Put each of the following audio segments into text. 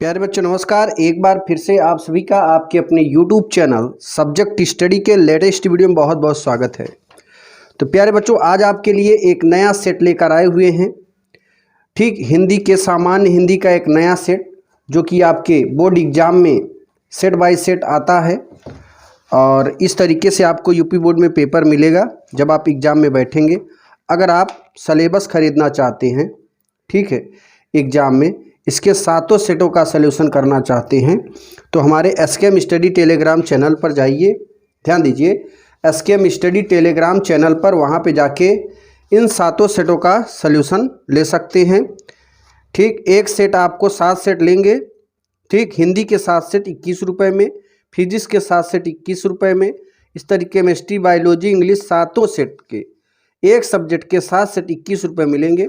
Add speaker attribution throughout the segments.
Speaker 1: प्यारे बच्चों नमस्कार। एक बार फिर से आप सभी का आपके अपने YouTube चैनल सब्जेक्ट स्टडी के लेटेस्ट वीडियो में बहुत बहुत स्वागत है। तो प्यारे बच्चों आज आपके लिए एक नया सेट लेकर आए हुए हैं। ठीक, हिंदी के सामान्य हिंदी का एक नया सेट जो कि आपके बोर्ड एग्जाम में सेट बाय सेट आता है और इस तरीके से आपको यूपी बोर्ड में पेपर मिलेगा जब आप एग्ज़ाम में बैठेंगे। अगर आप सिलेबस खरीदना चाहते हैं, ठीक है, एग्ज़ाम में इसके सातों सेटों का सलूशन करना चाहते हैं तो हमारे एसकेएम स्टडी टेलीग्राम चैनल पर जाइए। ध्यान दीजिए, एसकेएम स्टडी टेलीग्राम चैनल पर वहाँ पे जाके इन सातों सेटों का सलूशन ले सकते हैं। ठीक, एक सेट आपको 7 सेट लेंगे। ठीक, हिंदी के 7 सेट 21 रुपये में, फिजिक्स के 7 सेट 21 रुपये में, इस तरीके केमिस्ट्री बायोलॉजी इंग्लिश सातों सेट के एक सब्जेक्ट के 7 सेट 21 रुपये मिलेंगे।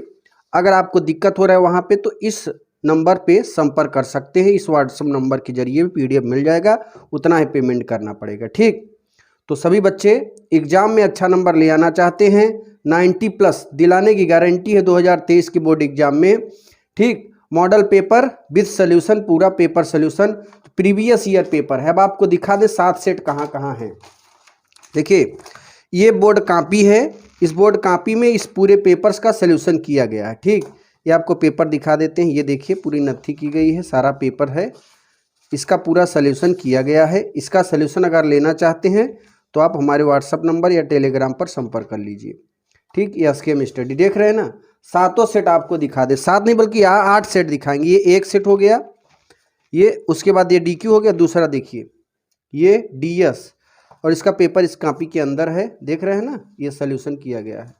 Speaker 1: अगर आपको दिक्कत हो रहा है वहाँ पे तो इस नंबर पे संपर्क कर सकते हैं। इस व्हाट्सएप नंबर के जरिए भी पीडीएफ मिल जाएगा, उतना ही पेमेंट करना पड़ेगा। ठीक, तो सभी बच्चे एग्जाम में अच्छा नंबर ले आना चाहते हैं, 90+ दिलाने की गारंटी है 2023 के बोर्ड एग्जाम में। ठीक, मॉडल पेपर विद सोल्यूशन, पूरा paper solution, previous year paper है। अब आपको दिखा दे 7 सेट कहाँ कहाँ हैं। देखिए, ये बोर्ड कॉपी है, इस बोर्ड कॉपी में इस पूरे पेपर्स का सलूशन किया गया है। ठीक, ये आपको पेपर दिखा देते हैं। ये देखिए पूरी नत्थी की गई है, सारा पेपर है, इसका पूरा सलूशन किया गया है। इसका सलूशन अगर लेना चाहते हैं तो आप हमारे व्हाट्सअप नंबर या टेलीग्राम पर संपर्क कर लीजिए। ठीक, ये एसकेएम स्टडी देख रहे हैं ना, सातों सेट आपको दिखा दे, 7 नहीं बल्कि 8 सेट दिखाएंगे। ये एक सेट हो गया, ये उसके बाद ये डीक्यू हो गया, दूसरा देखिए ये डीएस, और इसका पेपर इस कॉपी के अंदर है, देख रहे हैं ना, ये सलूशन किया गया है।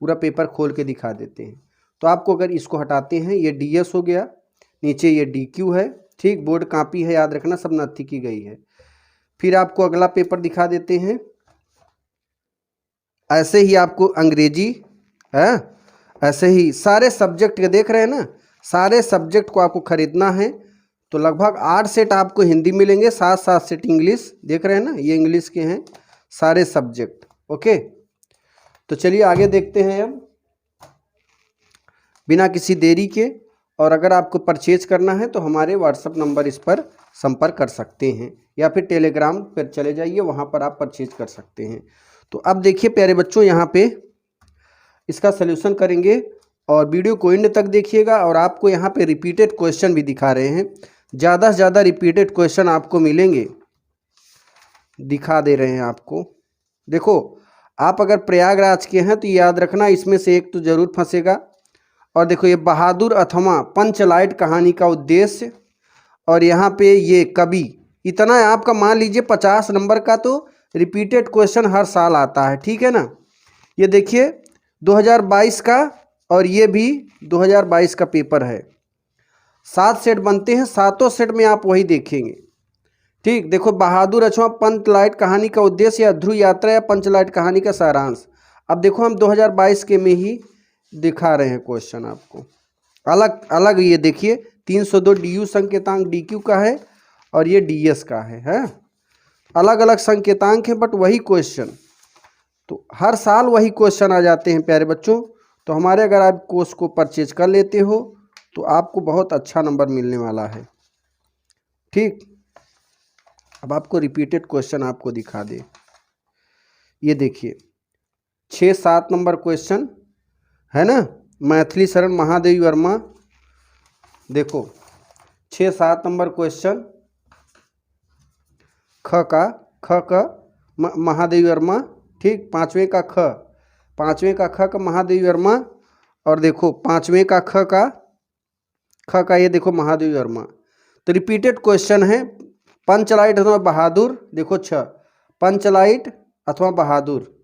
Speaker 1: पूरा पेपर खोल के दिखा देते हैं। तो आपको अगर इसको हटाते हैं, ये डीएस हो गया, नीचे ये डीक्यू है। ठीक, बोर्ड कॉपी है, याद रखना सब नत्थी की गई है। फिर आपको अगला पेपर दिखा देते हैं। ऐसे ही आपको अंग्रेजी है, ऐसे ही सारे सब्जेक्ट के देख रहे हैं ना, सारे सब्जेक्ट को आपको खरीदना है तो लगभग 8 सेट आपको हिंदी मिलेंगे, 7 सेट इंग्लिश, देख रहे हैं ना, ये इंग्लिश के हैं सारे सब्जेक्ट। ओके, तो चलिए आगे देखते हैं अब बिना किसी देरी के। और अगर आपको परचेज करना है तो हमारे व्हाट्सएप नंबर इस पर संपर्क कर सकते हैं या फिर टेलीग्राम पर चले जाइए, वहाँ पर आप परचेज कर सकते हैं। तो अब देखिए प्यारे बच्चों, यहाँ पे इसका सलूशन करेंगे और वीडियो को एंड तक देखिएगा। और आपको यहाँ पे रिपीटेड क्वेश्चन भी दिखा रहे हैं, ज़्यादा से ज़्यादा रिपीटेड क्वेश्चन आपको मिलेंगे, दिखा दे रहे हैं आपको। देखो, आप अगर प्रयागराज के हैं तो याद रखना इसमें से एक तो जरूर फंसेगा। और देखो ये बहादुर अथवा पंचलाइट कहानी का उद्देश्य, और यहाँ पे ये कवि, इतना है आपका, मान लीजिए 50 नंबर का तो रिपीटेड क्वेश्चन हर साल आता है। ठीक है ना, ये देखिए 2022 का और ये भी 2022 का पेपर है। 7 सेट बनते हैं, सातों सेट में आप वही देखेंगे। ठीक, देखो बहादुर अथवा पंचलाइट कहानी का उद्देश्य या ध्रुव यात्रा या पंचलाइट कहानी का सारांश। अब देखो हम 2022 के में ही दिखा रहे हैं क्वेश्चन आपको, अलग अलग। ये देखिए 302 डीयू संकेतांक डीक्यू का है और ये डीएस का है, अलग अलग संकेतांक हैं बट वही क्वेश्चन। तो हर साल वही क्वेश्चन आ जाते हैं प्यारे बच्चों। तो हमारे अगर आप कोर्स को परचेज कर लेते हो तो आपको बहुत अच्छा नंबर मिलने वाला है। ठीक, अब आपको रिपीटेड क्वेश्चन आपको दिखा दे, ये देखिए 6-7 नंबर क्वेश्चन है ना, मैथिली शरण महादेवी वर्मा। देखो 6-7 नंबर क्वेश्चन, ख का महादेवी वर्मा। ठीक, 5वें का ख का महादेवी वर्मा, और देखो 5वें का ख का ये देखो महादेवी वर्मा। तो रिपीटेड क्वेश्चन है, पंचलाइट अथवा बहादुर, देखो 6 पंचलाइट अथवा बहादुर।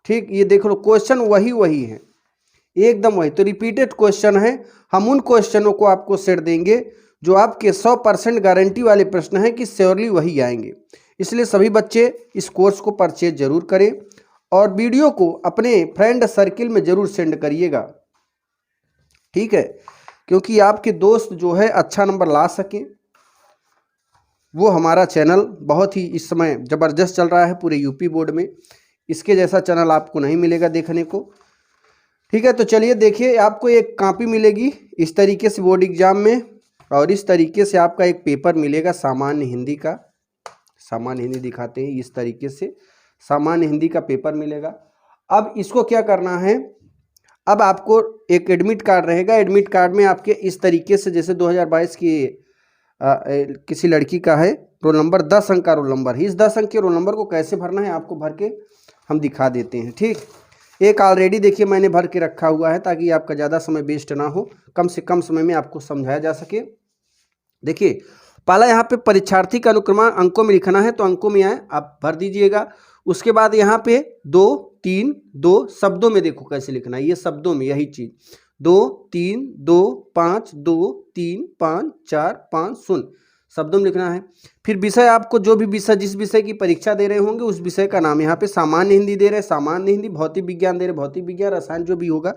Speaker 1: ठीक, ये देख लो क्वेश्चन वही है, एकदम वही। तो रिपीटेड क्वेश्चन है, हम उन क्वेश्चनों को आपको सेट देंगे जो आपके 100% गारंटी वाले प्रश्न हैं कि श्योरली वही आएंगे। इसलिए सभी बच्चे इस कोर्स को परचेज जरूर करें और वीडियो को अपने फ्रेंड सर्किल में जरूर सेंड करिएगा। ठीक है, क्योंकि आपके दोस्त जो है अच्छा नंबर ला सकें। वो हमारा चैनल बहुत ही इस समय ज़बरदस्त चल रहा है पूरे यूपी बोर्ड में, इसके जैसा चैनल आपको नहीं मिलेगा देखने को। ठीक है, तो चलिए देखिए, आपको एक कॉपी मिलेगी इस तरीके से बोर्ड एग्जाम में। और इस तरीके से आपका एक पेपर मिलेगा सामान्य हिंदी का। सामान्य हिंदी दिखाते हैं, इस तरीके से सामान्य हिंदी का पेपर मिलेगा। अब इसको क्या करना है, अब आपको एक एडमिट कार्ड रहेगा। एडमिट कार्ड में आपके इस तरीके से, जैसे 2022 की किसी लड़की का है रोल नंबर, 10 अंक का रोल नंबर है। इस 10 अंक के रोल नंबर को कैसे भरना है आपको भर के हम दिखा देते हैं। ठीक, एक ऑलरेडी देखिए मैंने भर के रखा हुआ है ताकि आपका ज़्यादा समय वेस्ट ना हो, कम से कम समय में आपको समझाया जा सके। देखिए पहला यहाँ पे परीक्षार्थी का अनुक्रमांक अंकों में लिखना है, तो अंकों में आए आप भर दीजिएगा। उसके बाद यहाँ पे 2 3 2 शब्दों में देखो कैसे लिखना है, ये शब्दों में यही चीज़ 2 3 2 5 2 3 5 4 5 0 शब्दों में लिखना है। फिर विषय, आपको जो भी विषय, जिस विषय की परीक्षा दे रहे होंगे उस विषय का नाम, यहाँ पे सामान्य हिंदी दे रहे हैं सामान्य हिंदी, भौतिक विज्ञान दे रहे भौतिक विज्ञान, रसायन जो भी होगा।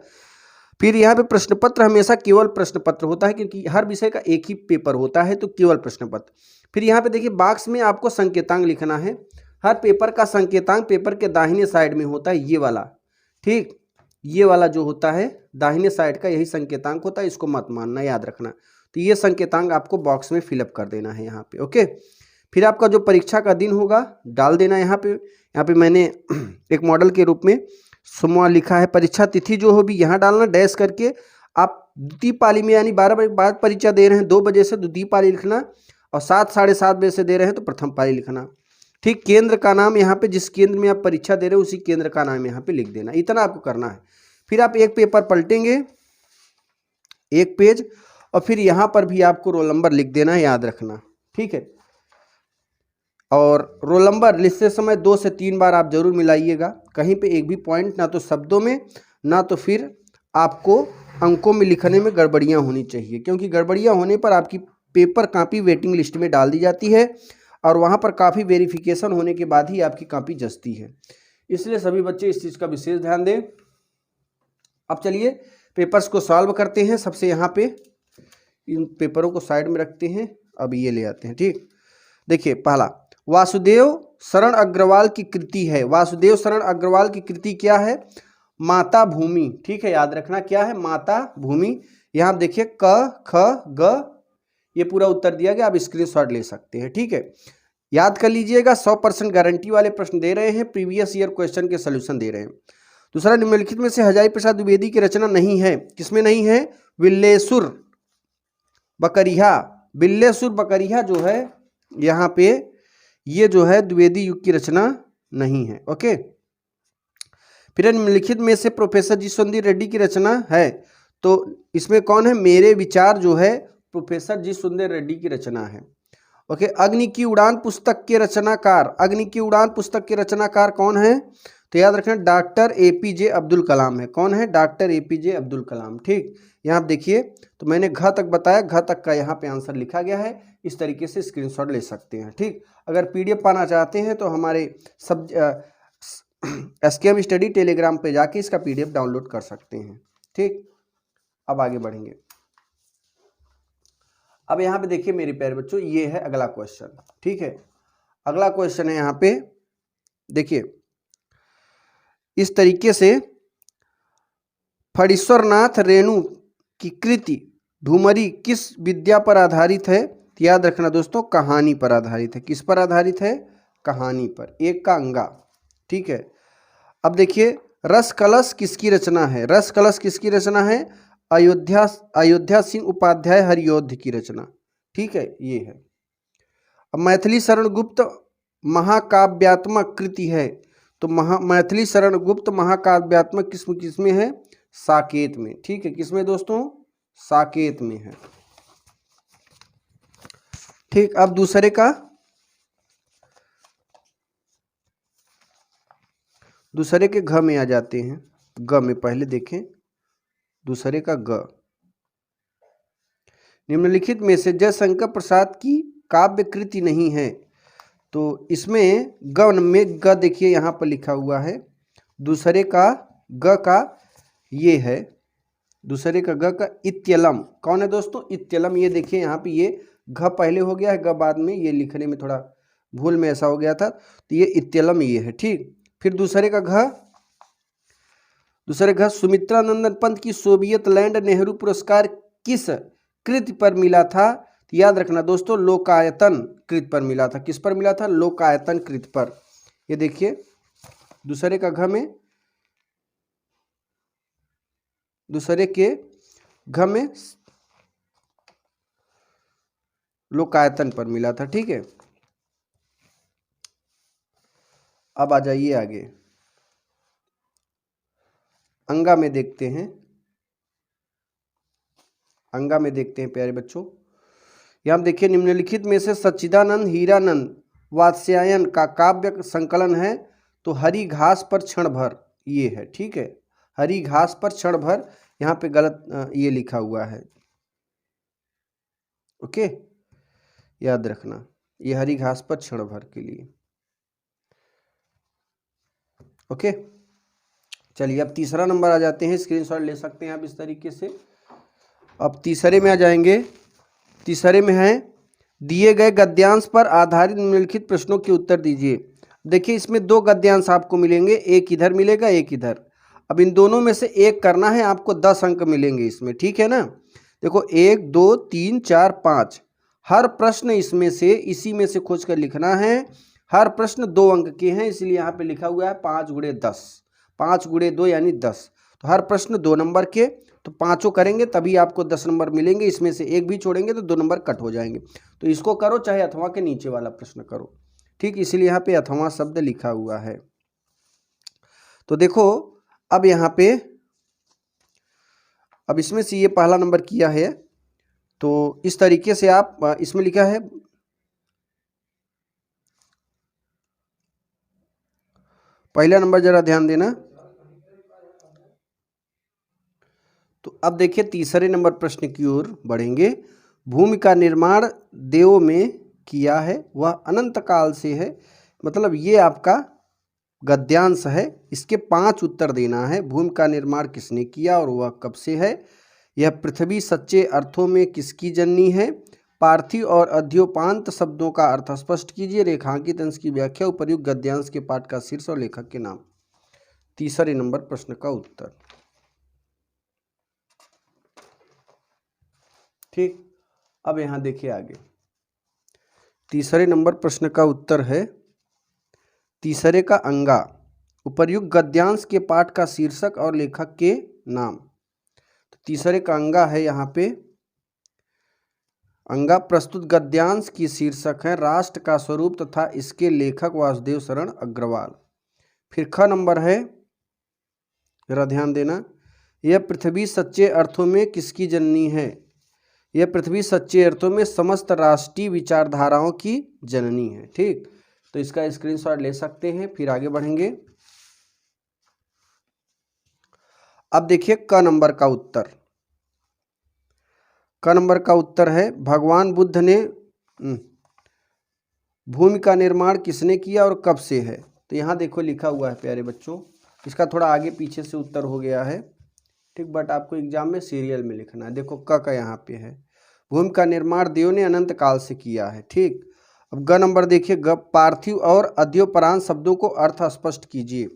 Speaker 1: फिर यहाँ पे प्रश्न पत्र, हमेशा केवल प्रश्न पत्र होता है क्योंकि हर विषय का एक ही पेपर होता है, तो केवल प्रश्न पत्र। फिर यहाँ पे देखिए बॉक्स में आपको संकेतांक लिखना है। हर पेपर का संकेतांक पेपर के दाहिने साइड में होता है, ये वाला। ठीक, ये वाला जो होता है दाहिने साइड का यही संकेतांक होता है, इसको मत मानना, याद रखना। तो ये संकेतांक आपको बॉक्स में फिलअप कर देना है यहाँ पे। ओके, फिर आपका जो परीक्षा का दिन होगा डाल देना यहाँ पे। यहाँ पे मैंने एक मॉडल के रूप में सोमवार लिखा है। परीक्षा तिथि जो हो भी यहाँ डालना डैश करके। आप द्वितीय पाली में यानी 12 बजे बाद परीक्षा दे रहे हैं 2 बजे से, द्वितीय पाली लिखना, और 7 साढ़े 7 बजे से दे रहे हैं तो प्रथम पाली लिखना। ठीक, केंद्र का नाम यहाँ पे, जिस केंद्र में आप परीक्षा दे रहे हो उसी केंद्र का नाम यहाँ पे लिख देना, इतना आपको करना है। फिर आप एक पेपर पलटेंगे, एक पेज, और फिर यहाँ पर भी आपको रोल नंबर लिख देना है, याद रखना। ठीक है, और रोल नंबर लिखते समय 2 से 3 बार आप जरूर मिलाइएगा, कहीं पे एक भी पॉइंट ना तो शब्दों में ना तो फिर आपको अंकों में लिखने में गड़बड़ियाँ होनी चाहिए, क्योंकि गड़बड़ियाँ होने पर आपकी पेपर कॉपी वेटिंग लिस्ट में डाल दी जाती है और वहाँ पर काफ़ी वेरिफिकेशन होने के बाद ही आपकी कॉपी जचती है। इसलिए सभी बच्चे इस चीज़ का विशेष ध्यान दें। अब चलिए पेपर्स को सॉल्व करते हैं। सबसे यहाँ पे इन पेपरों को साइड में रखते हैं, अब ये ले आते हैं। ठीक, देखिए पहला वासुदेव शरण अग्रवाल की कृति है। वासुदेव शरण अग्रवाल की कृति क्या है? माता भूमि। ठीक है, याद रखना क्या है, माता भूमि। यहाँ देखिए क ख ग, ये पूरा उत्तर दिया गया, आप स्क्रीनशॉट ले सकते हैं। ठीक है, याद कर लीजिएगा, 100% गारंटी वाले प्रश्न दे रहे हैं, प्रीवियस ईयर क्वेश्चन के सोल्यूशन दे रहे हैं। दूसरा, निम्नलिखित में से हजारी प्रसाद द्विवेदी की रचना नहीं है। किसमें नहीं है? विल्लेसुर बकरिया। विल्लेसुर बकरिया जो है यहाँ पे, ये जो है द्विवेदी युग की रचना नहीं है। ओके, फिर निम्नलिखित में से प्रोफेसर जी सुंदर रेड्डी की रचना है, तो इसमें कौन है? मेरे विचार जो है प्रोफेसर जी सुंदर रेड्डी की रचना है। ओके, अग्नि की उड़ान पुस्तक के रचनाकार, अग्नि की उड़ान पुस्तक के रचनाकार कौन है? तो याद रखना डॉक्टर APJ अब्दुल कलाम है। कौन है? Doctor APJ Abdul Kalam. ठीक, यहाँ आप देखिए, तो मैंने घ तक बताया, घ तक का यहाँ पे आंसर लिखा गया है, इस तरीके से स्क्रीनशॉट ले सकते हैं। ठीक, अगर PDF पाना चाहते हैं तो हमारे सब SKM स्टडी टेलीग्राम पे जाके इसका PDF डाउनलोड कर सकते हैं। ठीक, अब आगे बढ़ेंगे। अब यहाँ पे देखिए मेरे प्यारे बच्चों, ये है अगला क्वेश्चन। ठीक है, अगला क्वेश्चन है यहाँ पे, देखिए इस तरीके से, फणीश्वरनाथ रेणु की कृति ढूमरी किस विद्या पर आधारित है? तो याद रखना दोस्तों, कहानी पर आधारित है। किस पर आधारित है? कहानी पर। एक का अंगा। ठीक है, अब देखिए रस कलश किसकी रचना है? रस कलश किसकी रचना है? अयोध्या सिंह उपाध्याय हरियोध की रचना। ठीक है, ये है। अब मैथिली शरण गुप्त महाकाव्यात्मक कृति है, तो मैथिली शरण गुप्त महाकाव्यात्मक किसमें है? साकेत में। ठीक है, किसमें दोस्तों? साकेत में है। ठीक, अब दूसरे का, दूसरे के घ में आ जाते हैं। ग में पहले देखें, दूसरे का ग। निम्नलिखित में से जयशंकर प्रसाद की काव्य कृति नहीं है, तो इसमें ग में ग देखिए यहाँ पर लिखा हुआ है, दूसरे का ग का ये है, दूसरे का ग का इत्यलम। कौन है दोस्तों? इत्यलम। ये देखिए यहाँ पे ये घ पहले हो गया है, ग बाद में, ये लिखने में थोड़ा भूल में ऐसा हो गया था, तो ये इत्यलम ये है। ठीक, फिर दूसरे का घ, दूसरे घ सुमित्रा नंदन पंत की सोवियत लैंड नेहरू पुरस्कार किस कृत पर मिला था? तो याद रखना दोस्तों, लोकायतन कृत पर मिला था। किस पर मिला था? लोकायतन कृत पर। ये देखिए दूसरे का घ में, दूसरे के घ में लोकायतन पर मिला था। ठीक है, अब आ जाइए आगे, अंगा में देखते हैं। अंगा में देखते हैं प्यारे बच्चों, यहां देखिए निम्नलिखित में से सच्चिदानंद हीरानंद वात्स्यायन का काव्य संकलन है तो हरी घास पर क्षण भर, ये है। ठीक है, हरी घास पर क्षण भर, यहाँ पे गलत ये लिखा हुआ है। ओके, याद रखना, ये हरी घास पर क्षण भर के लिए। ओके, चलिए अब तीसरा नंबर आ जाते हैं, स्क्रीनशॉट ले सकते हैं आप इस तरीके से। अब तीसरे में आ जाएंगे। तीसरे में है दिए गए गद्यांश पर आधारित निम्नलिखित प्रश्नों के उत्तर दीजिए। देखिए इसमें दो गद्यांश आपको मिलेंगे, एक इधर मिलेगा एक इधर। अब इन दोनों में से एक करना है, आपको 10 अंक मिलेंगे इसमें। ठीक है ना, देखो 1 2 3 4 5, हर प्रश्न इसमें से, इसी में से खोज कर लिखना है। हर प्रश्न 2 अंक के हैं, इसलिए यहाँ पे लिखा हुआ है 5 गुणे 10, 5 गुणे 2 यानी 10। तो हर प्रश्न 2 नंबर के, तो पांचों करेंगे तभी आपको 10 नंबर मिलेंगे। इसमें से एक भी छोड़ेंगे तो 2 नंबर कट हो जाएंगे। तो इसको करो, चाहे अथवा के नीचे वाला प्रश्न करो। ठीक, इसलिए यहाँ पे अथवा शब्द लिखा हुआ है। तो देखो अब यहाँ पे, अब इसमें से ये पहला नंबर किया है, तो इस तरीके से आप, इसमें लिखा है पहला नंबर, जरा ध्यान देना। तो अब देखिए तीसरे नंबर प्रश्न की ओर बढ़ेंगे। भूमि का निर्माण देवों में किया है, वह अनंत काल से है। मतलब ये आपका गद्यांश है, इसके 5 उत्तर देना है। भूमि का निर्माण किसने किया और वह कब से है? यह पृथ्वी सच्चे अर्थों में किसकी जननी है? पार्थिव और अध्योपांत शब्दों का अर्थ स्पष्ट कीजिए। रेखांकित अंश की व्याख्या। उपर्युक्त गद्यांश के पाठ का शीर्ष और लेखक के नाम। तीसरे नंबर प्रश्न का उत्तर। ठीक, अब यहां देखिए आगे, तीसरे नंबर प्रश्न का उत्तर है तीसरे का अंगा। उपर्युक्त गद्यांश के पाठ का शीर्षक और लेखक के नाम। तो तीसरे का अंगा है, यहाँ पे अंगा प्रस्तुत गद्यांश की शीर्षक है राष्ट्र का स्वरूप तथा इसके लेखक वासुदेव शरण अग्रवाल। फिर ख नंबर है, जरा ध्यान देना, यह पृथ्वी सच्चे अर्थों में किसकी जननी है? यह पृथ्वी सच्चे अर्थों में समस्त राष्ट्रीय विचारधाराओं की जननी है। ठीक, तो इसका स्क्रीनशॉट ले सकते हैं। फिर आगे बढ़ेंगे। अब देखिए क नंबर का उत्तर। क नंबर का उत्तर है भगवान बुद्ध ने भूमि का निर्माण किसने किया और कब से है? तो यहाँ देखो लिखा हुआ है प्यारे बच्चों, इसका थोड़ा आगे पीछे से उत्तर हो गया है। ठीक, बट आपको एग्जाम में सीरियल में लिखना है। देखो क का यहाँ पे है, भूमि का निर्माण देव ने अनंत काल से किया है। ठीक, अब ग नंबर देखिए, ग पार्थिव और अध्योपरांत शब्दों को अर्थ स्पष्ट कीजिए।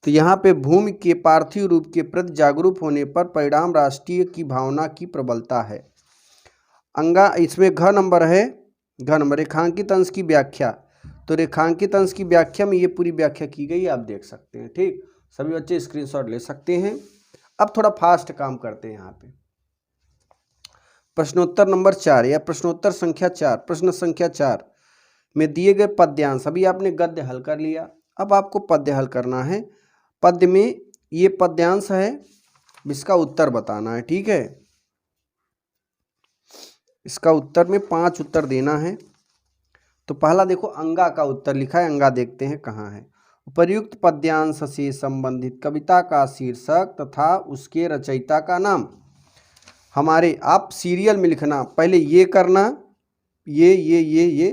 Speaker 1: तो यहाँ पे भूमि के पार्थिव रूप के प्रति जागरूक होने पर परिणाम राष्ट्रीय की भावना की प्रबलता है। अंगा, इसमें घ नंबर है, घ नंबर रेखांकित अंश की व्याख्या। तो रेखांकित अंश की व्याख्या में ये पूरी व्याख्या की गई, आप देख सकते हैं। ठीक, सभी बच्चे स्क्रीनशॉट ले सकते हैं। अब थोड़ा फास्ट काम करते हैं यहाँ पे। प्रश्नोत्तर नंबर 4 या प्रश्नोत्तर संख्या 4, प्रश्न संख्या 4 में दिए गए पद्यांश, अभी आपने गद्य हल कर लिया, अब आपको पद्य हल करना है। पद्य में ये पद्यांश है, इसका उत्तर बताना है। ठीक है, इसका उत्तर में 5 उत्तर देना है। तो पहला देखो अंगा का उत्तर लिखा है, अंगा देखते हैं कहाँ है। उपर्युक्त पद्यांश से संबंधित कविता का शीर्षक तथा उसके रचयिता का नाम। हमारे, आप सीरियल में लिखना, पहले ये करना, ये।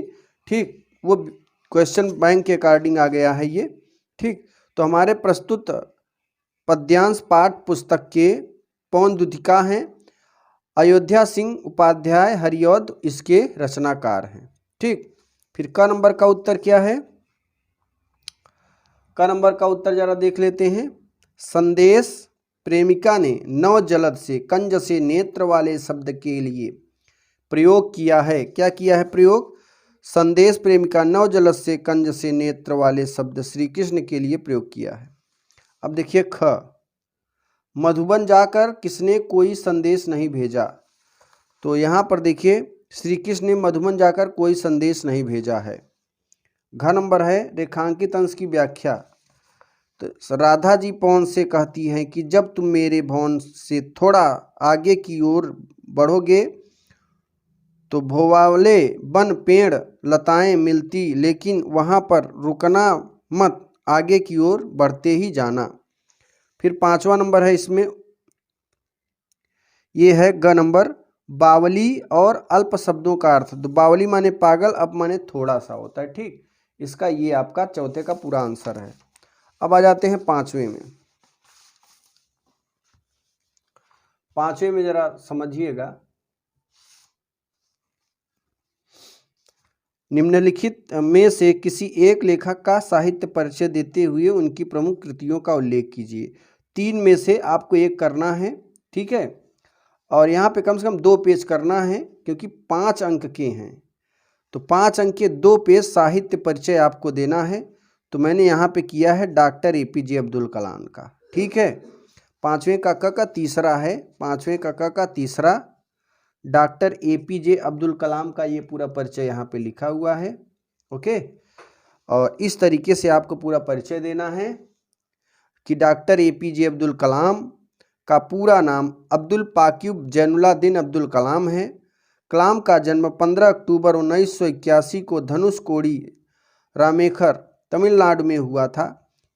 Speaker 1: ठीक, वो क्वेश्चन बैंक के अकॉर्डिंग आ गया है ये। ठीक, तो हमारे प्रस्तुत पद्यांश पाठ पुस्तक के पौनद्वितिका हैं। अयोध्या सिंह उपाध्याय हरिऔध इसके रचनाकार हैं। ठीक, फिर क नंबर का उत्तर क्या है? क नंबर का उत्तर जरा देख लेते हैं। संदेश प्रेमिका ने नव जलद से कंज से नेत्र वाले शब्द के लिए प्रयोग किया है। क्या किया है प्रयोग? संदेश प्रेमिका नव जलस से कंज से नेत्र वाले शब्द श्री कृष्ण के लिए प्रयोग किया है। अब देखिए ख, मधुबन जाकर किसने कोई संदेश नहीं भेजा। तो यहाँ पर देखिए श्री कृष्ण ने मधुबन जाकर कोई संदेश नहीं भेजा है। घ नंबर है रेखांकित अंश की व्याख्या। तो राधा जी पवन से कहती हैं कि जब तुम मेरे भवन से थोड़ा आगे की ओर बढ़ोगे तो भोवाले वन पेड़ लताएं मिलती, लेकिन वहाँ पर रुकना मत, आगे की ओर बढ़ते ही जाना। फिर 5वां नंबर है इसमें, ये है ग नंबर, बावली और अल्प शब्दों का अर्थ। तो बावली माने पागल, अप माने थोड़ा सा होता है। ठीक, इसका ये आपका चौथे का पूरा आंसर है। अब आ जाते हैं 5वें में। 5वें में जरा समझिएगा, निम्नलिखित में से किसी एक लेखक का साहित्य परिचय देते हुए उनकी प्रमुख कृतियों का उल्लेख कीजिए। 3 में से आपको एक करना है, ठीक है, और यहाँ पे कम से कम 2 पेज करना है क्योंकि 5 अंक के हैं। तो 5 अंक के 2 पेज साहित्य परिचय आपको देना है। तो मैंने यहाँ पे किया है डॉक्टर APJ अब्दुल कलाम का। ठीक है, 5वें का क का तीसरा है, 5वें का क का तीसरा डॉक्टर APJ अब्दुल कलाम का ये पूरा परिचय यहाँ पे लिखा हुआ है। ओके, और इस तरीके से आपको पूरा परिचय देना है कि डॉक्टर APJ अब्दुल कलाम का पूरा नाम अब्दुल पाक्यूब जैनुलाब्दीन अब्दुल कलाम है। कलाम का जन्म 15 अक्टूबर 1981 को धनुषकोडी रामेखर तमिलनाडु में हुआ था।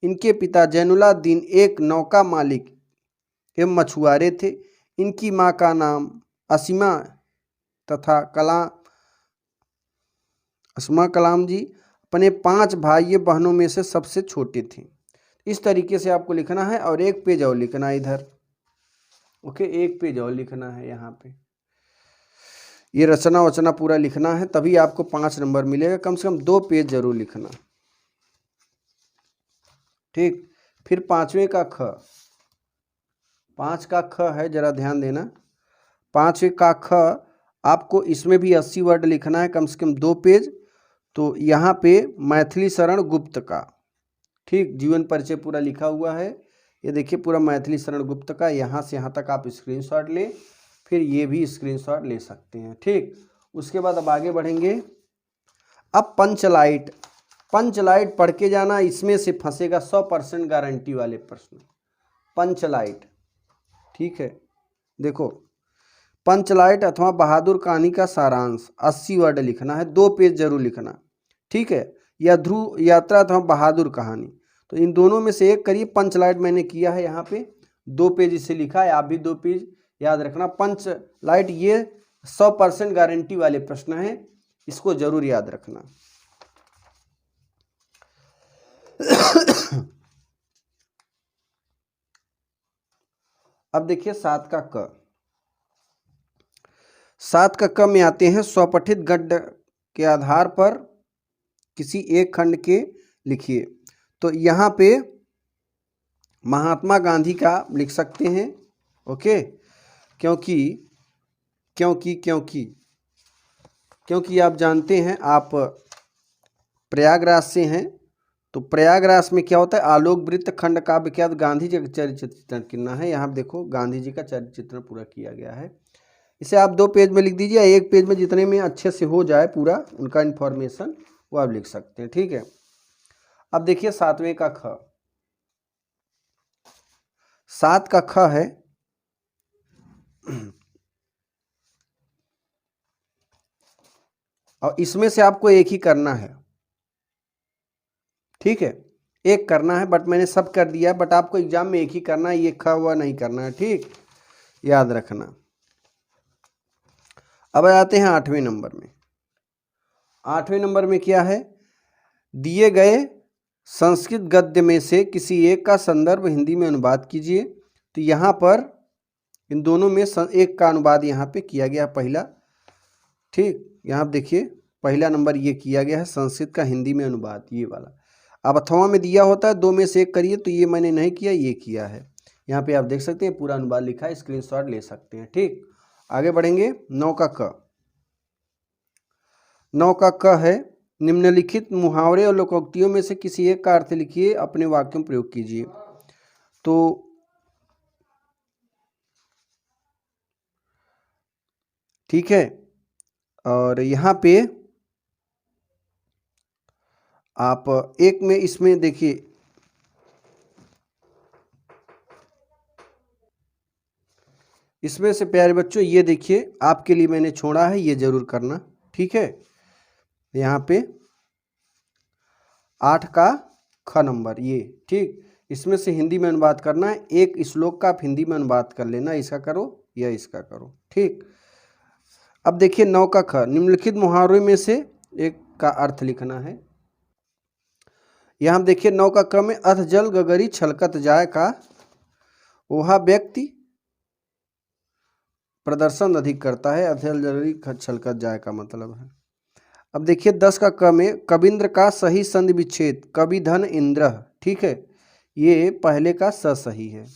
Speaker 1: इनके पिता जैनुलाब्दीन एक नौका मालिक एवं मछुआरे थे। इनकी मां का नाम असीमा तथा अस्मा कलाम जी अपने 5 भाई बहनों में से सबसे छोटे थे। इस तरीके से आपको लिखना है और 1 पेज और लिखना है इधर। ओके, 1 पेज और लिखना है यहाँ पे। ये रचना वचना पूरा लिखना है, तभी आपको 5 नंबर मिलेगा। कम से कम 2 पेज जरूर लिखना। ठीक, फिर 5वें का ख, 5 का ख है, जरा ध्यान देना। 5वें का ख आपको इसमें भी 80 वर्ड लिखना है, कम से कम 2 पेज। तो यहाँ पे मैथिली शरण गुप्त का, ठीक, जीवन परिचय पूरा लिखा हुआ है। ये देखिए पूरा मैथिली शरण गुप्त का, यहाँ से यहाँ तक आप स्क्रीनशॉट ले, फिर ये भी स्क्रीनशॉट ले सकते हैं। ठीक, उसके बाद अब आगे बढ़ेंगे। अब पंचलाइट, पंचलाइट पढ़ के जाना, इसमें से फंसेगा 100% गारंटी वाले प्रश्न। पंचलाइट, ठीक है, देखो पंचलाइट अथवा बहादुर कहानी का सारांश 80 वर्ड लिखना है, 2 पेज जरूर लिखना। ठीक है, या ध्रुव यात्रा अथवा बहादुर कहानी, तो इन दोनों में से एक करिए। पंचलाइट मैंने किया है यहाँ पे, 2 पेज इसे लिखा है, आप भी 2 पेज याद रखना। पंचलाइट ये 100% गारंटी वाले प्रश्न हैं, इसको जरूर याद रखना। अब देखिए 7 का क, 7 का क में आते हैं स्वपठित गद्य के आधार पर किसी एक खंड के लिखिए। तो यहाँ पे महात्मा गांधी का लिख सकते हैं। ओके, क्योंकि क्योंकि क्योंकि क्योंकि आप जानते हैं, आप प्रयागराज से हैं, तो प्रयागराज में क्या होता है, आलोक वृत्त खंड काव्य के गांधी जी का चरित्र चित्रण करना है। यहाँ देखो गांधी जी का चरित्र चित्रण पूरा किया गया है। इसे आप 2 पेज में लिख दीजिए, 1 पेज में जितने में अच्छे से हो जाए पूरा उनका इन्फॉर्मेशन वो आप लिख सकते हैं। ठीक है, अब देखिए 7वें का ख, 7 का ख है और इसमें से आपको एक ही करना है। ठीक है, एक करना है, बट मैंने सब कर दिया, बट आपको एग्जाम में एक ही करना है, ये ख हुआ नहीं करना है। ठीक, याद रखना। अब आते हैं 8वें नंबर में। 8वें नंबर में क्या है, दिए गए संस्कृत गद्य में से किसी एक का संदर्भ हिंदी में अनुवाद कीजिए। तो यहाँ पर इन दोनों में एक का अनुवाद यहाँ पे किया गया पहला। ठीक, यहाँ देखिए पहला नंबर ये किया गया है संस्कृत का हिंदी में अनुवाद, ये वाला। अब अथवा में दिया होता है 2 में से एक करिए, तो ये मैंने नहीं किया, ये किया है। यहाँ पे आप देख सकते हैं पूरा अनुवाद लिखा है, स्क्रीनशॉट ले सकते हैं। ठीक, आगे बढ़ेंगे। 9 का क, 9 का क है, निम्नलिखित मुहावरे और लोकोक्तियों में से किसी एक का अर्थ लिखिए, अपने वाक्यों में प्रयोग कीजिए। तो ठीक है, और यहाँ पे आप एक में इसमें देखिए, इसमें से प्यारे बच्चों ये देखिए आपके लिए मैंने छोड़ा है, ये जरूर करना। ठीक है, यहाँ पे 8 का ख नंबर ये, ठीक, इसमें से हिंदी में अनुवाद करना है। एक श्लोक का आप हिंदी में अनुवाद कर लेना, इसका करो या इसका करो। ठीक, अब देखिए 9 का ख, निम्नलिखित मुहावरे में से एक का अर्थ लिखना है। यहाँ देखिए 9 का क में अथ जल गगरी छलकत जाय का वह व्यक्ति प्रदर्शन अधिक करता है, अथ जल गगरी छलकत जाय का मतलब है। अब देखिए 10 का क में कविंद्र का सही संधि विच्छेद कवि धन इंद्र, ठीक है, ये पहले का स सही है,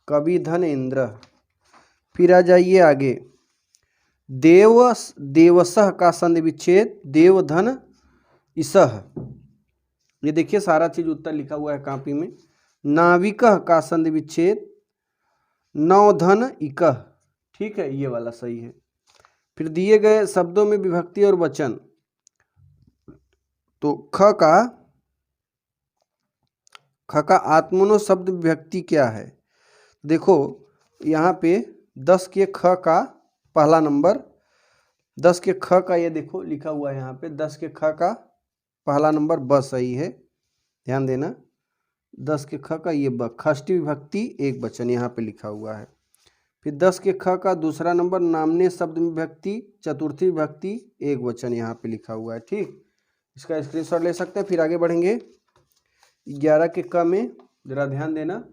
Speaker 1: कवि धन इंद्र। फिर आ जाइए आगे, देवसह का संधि विच्छेद देवधन इसह, ये देखिए सारा चीज उत्तर लिखा हुआ है कॉपी में। नाविकह का संधि विच्छेद नवधन इकह, ठीक है, ये वाला सही है। फिर दिए गए शब्दों में विभक्ति और वचन, तो ख का आत्मनो शब्द विभक्ति क्या है? देखो यहाँ पे 10 के ख का पहला नंबर, 10 के ख का ये देखो लिखा हुआ है यहाँ पे, 10 के ख का पहला नंबर ब सही है, ध्यान देना। 10 के ख का ये ब, षष्ठी विभक्ति एक वचन यहाँ पे लिखा हुआ है। फिर 10 के ख का दूसरा नंबर नामने शब्द विभक्ति चतुर्थी विभक्ति एक वचन यहाँ पे लिखा हुआ है। ठीक, इसका स्क्रीनशॉट ले सकते हैं। फिर आगे बढ़ेंगे 11 के क में जरा ध्यान देना,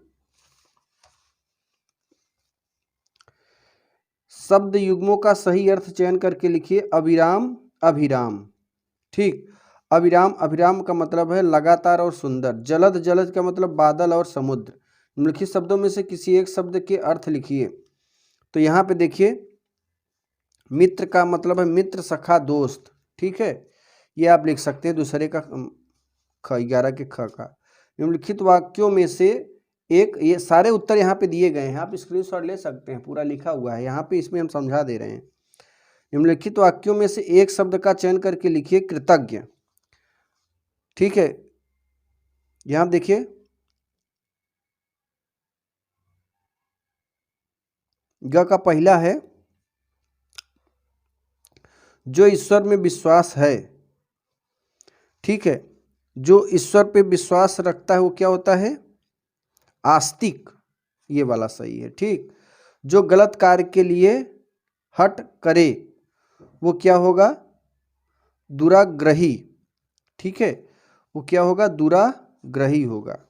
Speaker 1: शब्द युग्मों का सही अर्थ चयन करके लिखिए। अविराम अभिराम, ठीक, अविराम अभिराम का मतलब है लगातार और सुंदर। जलद जलद का मतलब बादल और समुद्र। निम्नलिखित शब्दों में से किसी एक शब्द के अर्थ लिखिए। तो यहाँ पे देखिए मित्र का मतलब है मित्र, सखा, दोस्त, ठीक है, ये आप लिख सकते हैं दूसरे का ख, 11 के ख का। निम्नलिखित वाक्यों में से एक, ये सारे उत्तर यहाँ पे दिए गए हैं, आप स्क्रीनशॉट ले सकते हैं, पूरा लिखा हुआ है यहाँ पे, इसमें हम समझा दे रहे हैं। निम्नलिखित वाक्यों में से एक शब्द का चयन करके लिखिए कृतज्ञ, ठीक है। यहाँ देखिए ग का पहला है जो ईश्वर में विश्वास है, ठीक है, जो ईश्वर पे विश्वास रखता है वो क्या होता है? आस्तिक, ये वाला सही है। ठीक, जो गलत कार्य के लिए हट करे वो क्या होगा? दुराग्रही, ठीक है, वो क्या होगा? दुराग्रही होगा।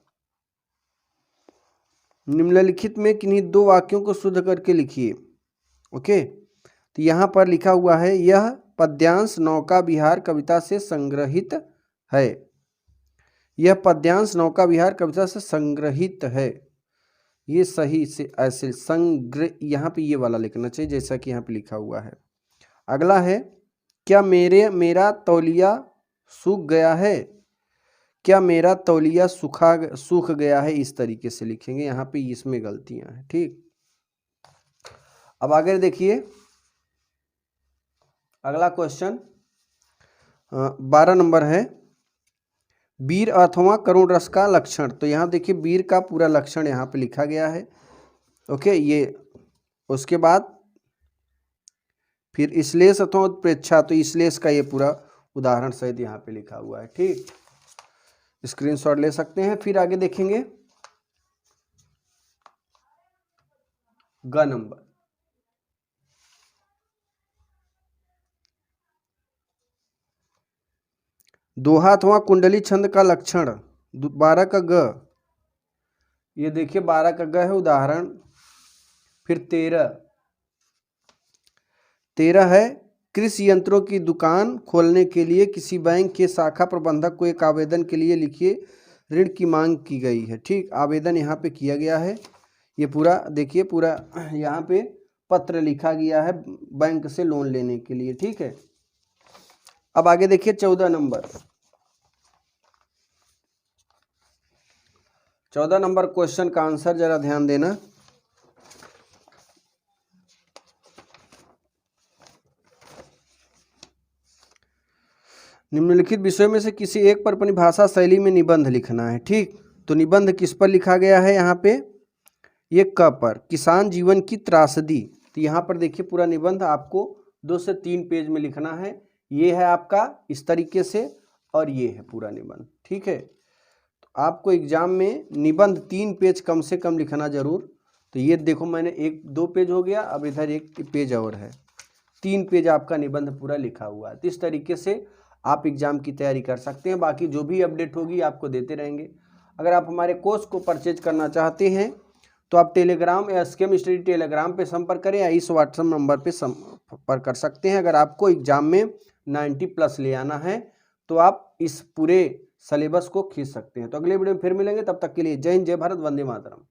Speaker 1: निम्नलिखित में किन्हीं दो वाक्यों को शुद्ध करके लिखिए। ओके, तो यहाँ पर लिखा हुआ है यह पद्यांश नौका विहार कविता से संग्रहित है। यह पद्यांश नौका विहार कविता से संग्रहित है, ये सही से ऐसे संग्रह, यहाँ पे ये वाला लिखना चाहिए जैसा कि यहाँ पे लिखा हुआ है। अगला है क्या मेरा तौलिया सूख गया है? क्या मेरा तौलिया सूख गया है, इस तरीके से लिखेंगे, यहाँ पे इसमें गलतियां हैं। ठीक, अब आगे देखिए अगला क्वेश्चन 12 नंबर है वीर अथवा करुण रस का लक्षण। तो यहाँ देखिए वीर का पूरा लक्षण यहाँ पे लिखा गया है। ओके, ये उसके बाद फिर श्लेष अथवा उत्प्रेक्षा, तो श्लेष का ये पूरा उदाहरण सहित यहाँ पे लिखा हुआ है। ठीक, स्क्रीनशॉट ले सकते हैं। फिर आगे देखेंगे ग नंबर, दोहा अथवा कुंडली छंद का लक्षण 12 का ग, ये देखिए 12 का ग है उदाहरण। फिर 13 है कृषि यंत्रों की दुकान खोलने के लिए किसी बैंक के शाखा प्रबंधक को एक आवेदन के लिए लिखिए, ऋण की मांग की गई है। ठीक, आवेदन यहाँ पे किया गया है, ये पूरा देखिए, पूरा यहाँ पे पत्र लिखा गया है बैंक से लोन लेने के लिए। ठीक है, अब आगे देखिए 14 नंबर। 14 नंबर क्वेश्चन का आंसर जरा ध्यान देना। निम्नलिखित विषयों में से किसी एक पर अपनी भाषा शैली में निबंध लिखना है। ठीक, तो निबंध किस पर लिखा गया है यहाँ पे, ये क पर, किसान जीवन की त्रासदी। तो यहाँ पर देखिए पूरा निबंध आपको 2 से 3 पेज में लिखना है। ये है आपका इस तरीके से, और ये है पूरा निबंध। ठीक है, तो आपको एग्जाम में निबंध 3 पेज कम से कम लिखना जरूर। तो ये देखो मैंने 1-2 पेज हो गया, अब इधर 1 पेज और है, 3 पेज आपका निबंध पूरा लिखा हुआ है। तो इस तरीके से आप एग्जाम की तैयारी कर सकते हैं। बाकी जो भी अपडेट होगी आपको देते रहेंगे। अगर आप हमारे कोर्स को परचेज करना चाहते हैं तो आप टेलीग्राम या SKM स्टडी टेलीग्राम पे संपर्क करें, या इस व्हाट्सएप नंबर पे संपर्क कर सकते हैं। अगर आपको एग्जाम में 90+ ले आना है तो आप इस पूरे सिलेबस को खींच सकते हैं। तो अगले वीडियो में फिर मिलेंगे, तब तक के लिए जय हिंद, जय भारत, वंदे मातरम।